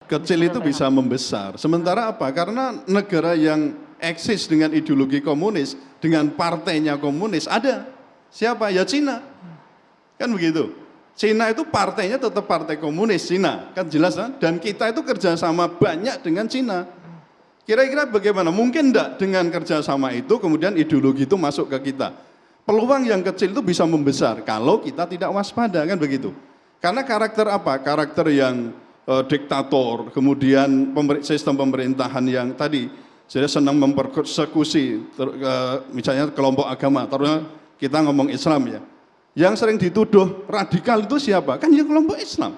Kecil itu bisa membesar. Sementara apa? Karena negara yang eksis dengan ideologi komunis, dengan partainya komunis, ada. Siapa? Ya Cina. Kan begitu. Cina itu partainya tetap partai komunis, Cina. Kan jelas kan? Dan kita itu kerjasama banyak dengan Cina. Kira-kira bagaimana? Mungkin enggak dengan kerjasama itu kemudian ideologi itu masuk ke kita. Peluang yang kecil itu bisa membesar kalau kita tidak waspada, kan begitu. Karena karakter apa? Karakter yang diktator, kemudian sistem pemerintahan yang tadi saya senang mempersekusi misalnya kelompok agama, terutama kita ngomong Islam ya. Yang sering dituduh radikal itu siapa? Kan ya kelompok Islam.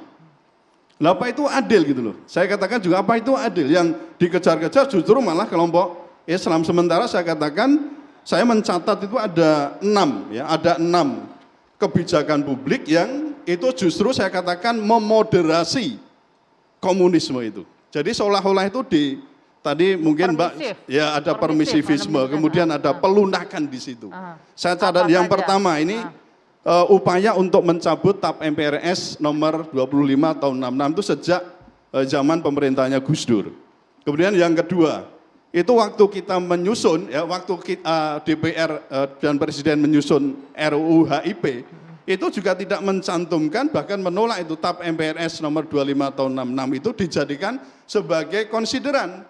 Lah apa itu adil gitu loh. Saya katakan juga apa itu adil? Yang dikejar-kejar justru malah kelompok Islam. Sementara saya katakan, saya mencatat itu ada 6 ya, ada 6 kebijakan publik yang itu justru saya katakan memoderasi komunisme itu. Jadi seolah-olah itu tadi mungkin Mbak ya ada permisivisme, kemudian ada pelunakan di situ. Saya catat yang pertama ini upaya untuk mencabut TAP MPRS nomor 25 tahun 66 itu sejak zaman pemerintahnya Gus Dur. Kemudian yang kedua, itu waktu kita menyusun ya waktu DPR dan Presiden menyusun RUU HIP itu juga tidak mencantumkan, bahkan menolak itu TAP MPRS nomor 25 tahun 66 itu dijadikan sebagai konsideran.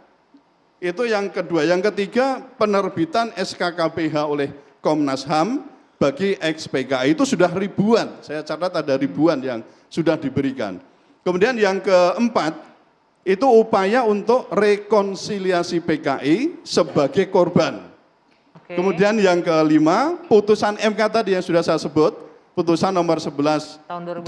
Itu yang kedua. Yang ketiga, penerbitan SKKPH oleh Komnas HAM bagi ex-PKI itu sudah ribuan. Saya catat ada ribuan yang sudah diberikan. Kemudian yang keempat, itu upaya untuk rekonsiliasi PKI sebagai korban. Kemudian yang kelima, putusan MK tadi yang sudah saya sebut, putusan nomor 11 17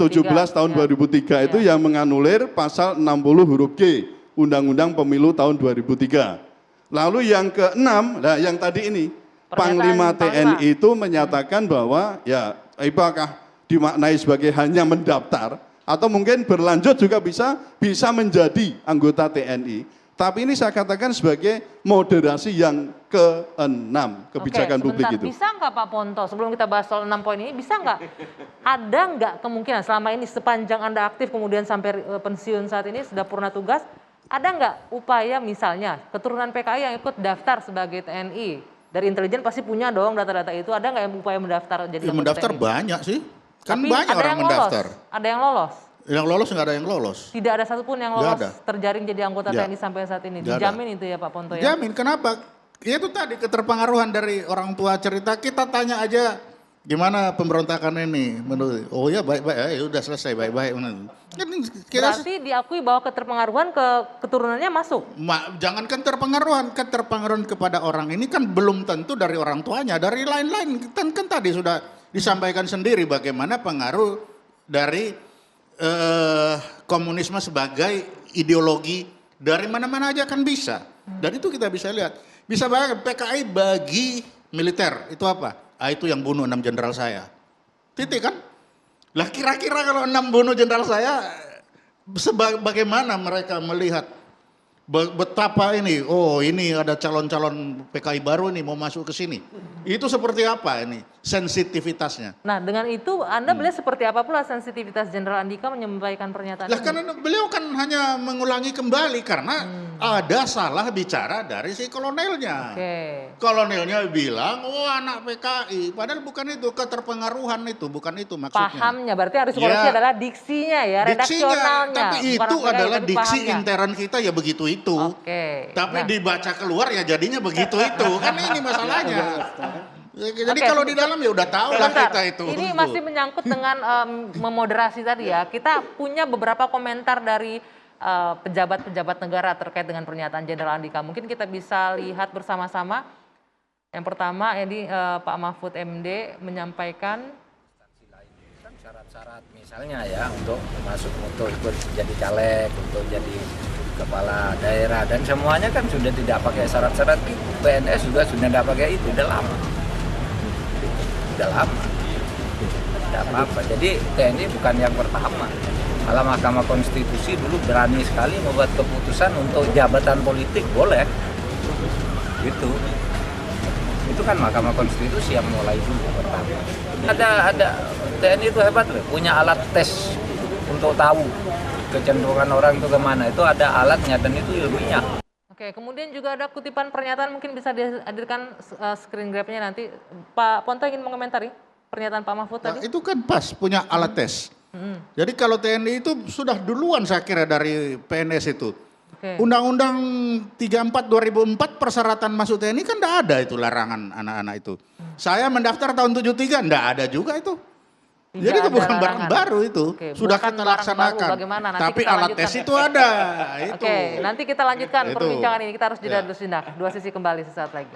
tahun 2003 itu yang menganulir pasal 60 huruf G Undang-Undang Pemilu tahun 2003. Lalu yang keenam, nah yang tadi ini Panglima TNI itu menyatakan bahwa ya apakah dimaknai sebagai hanya mendaftar atau mungkin berlanjut juga bisa menjadi anggota TNI. Tapi ini saya katakan sebagai moderasi yang keenam kebijakan publik itu. Bisa nggak Pak Ponto, sebelum kita bahas soal 6 poin ini, bisa nggak, ada nggak kemungkinan selama ini sepanjang Anda aktif kemudian sampai pensiun saat ini sudah purna tugas, ada nggak upaya misalnya keturunan PKI yang ikut daftar sebagai TNI? Dari intelijen pasti punya dong data-data itu, ada nggak yang upaya mendaftar jadi anggota mendaftar TNI? Banyak sih, kan tapi banyak orang mendaftar. Ada yang lolos? Yang lolos nggak ada yang lolos. Tidak ada satupun yang lolos terjaring jadi anggota TNI sampai saat ini. Dijamin itu ya Pak Ponto ya? Jamin, kenapa? Ya itu tadi keterpengaruhan dari orang tua cerita. Kita tanya aja gimana pemberontakan ini menurut. Oh ya baik-baik, ya udah selesai baik-baik. Berarti diakui bahwa keterpengaruhan keturunannya masuk? Jangankan keterpengaruhan kepada orang ini kan belum tentu dari orang tuanya, dari lain-lain. Kan tadi sudah disampaikan sendiri bagaimana pengaruh dari komunisme sebagai ideologi dari mana-mana aja kan bisa. Dan itu kita bisa lihat. Bisa bayangkan PKI bagi militer itu apa? Itu yang bunuh 6 jenderal saya. Titik kan? Lah kira-kira kalau 6 bunuh jenderal saya, bagaimana mereka melihat betapa ini, oh ini ada calon-calon PKI baru nih mau masuk ke sini. Itu seperti apa ini sensitivitasnya? Nah dengan itu Anda melihat seperti apa pula sensitivitas Jenderal Andika menyampaikan pernyataan ini? Karena beliau kan hanya mengulangi kembali karena ada salah bicara dari si kolonelnya. Kolonelnya bilang, oh anak PKI, padahal bukan itu, keterpengaruhan itu, bukan itu maksudnya. Pahamnya, berarti harus koreksi adalah diksinya ya, redaksionalnya. Tapi itu adalah diksi intern kita ya begitu itu. Tapi dibaca keluar ya jadinya begitu itu. Kan ini masalahnya. Jadi kalau di dalam ya udah tahu lah kita itu. Ini masih menyangkut dengan memoderasi tadi ya. Kita punya beberapa komentar dari pejabat-pejabat negara terkait dengan pernyataan Jenderal Andika. Mungkin kita bisa lihat bersama-sama. Yang pertama ini Pak Mahfud MD menyampaikan syarat-syarat misalnya ya untuk masuk untuk ikut jadi caleg, untuk jadi kepala daerah dan semuanya kan sudah tidak pakai syarat-syarat itu. PNS juga sudah tidak pakai itu, udah lama. Tidak apa-apa. Jadi TNI bukan yang pertama. Malah Mahkamah Konstitusi dulu berani sekali membuat keputusan untuk jabatan politik boleh. Gitu. Itu kan Mahkamah Konstitusi yang mulai dulu pertama. Ada TNI itu hebat loh, punya alat tes untuk tahu kecenderungan orang itu kemana, itu ada alatnya dan itu ilmiah. Oke, kemudian juga ada kutipan pernyataan, mungkin bisa dihadirkan screen grabnya nanti. Pak Ponto ingin mengomentari pernyataan Pak Mahfud Nah, tadi? itu kan pas punya alat tes. Jadi kalau TNI itu sudah duluan saya kira dari PNS itu. Oke. Undang-Undang 34 2004 persyaratan masuk TNI kan enggak ada itu larangan anak-anak itu. Saya mendaftar tahun 73 enggak ada juga itu. Tidak Jadi itu ada bukan barang larangan. baru itu. Oke, Sudah bukan kita barang laksanakan. baru, bagaimana? Nanti Tapi kita alat lanjutkan. tes itu ada. Itu. Oke, nanti kita lanjutkan Itu. perbincangan ini. Kita harus jeda Ya. dulu sejenak. Dua sisi kembali sesaat lagi.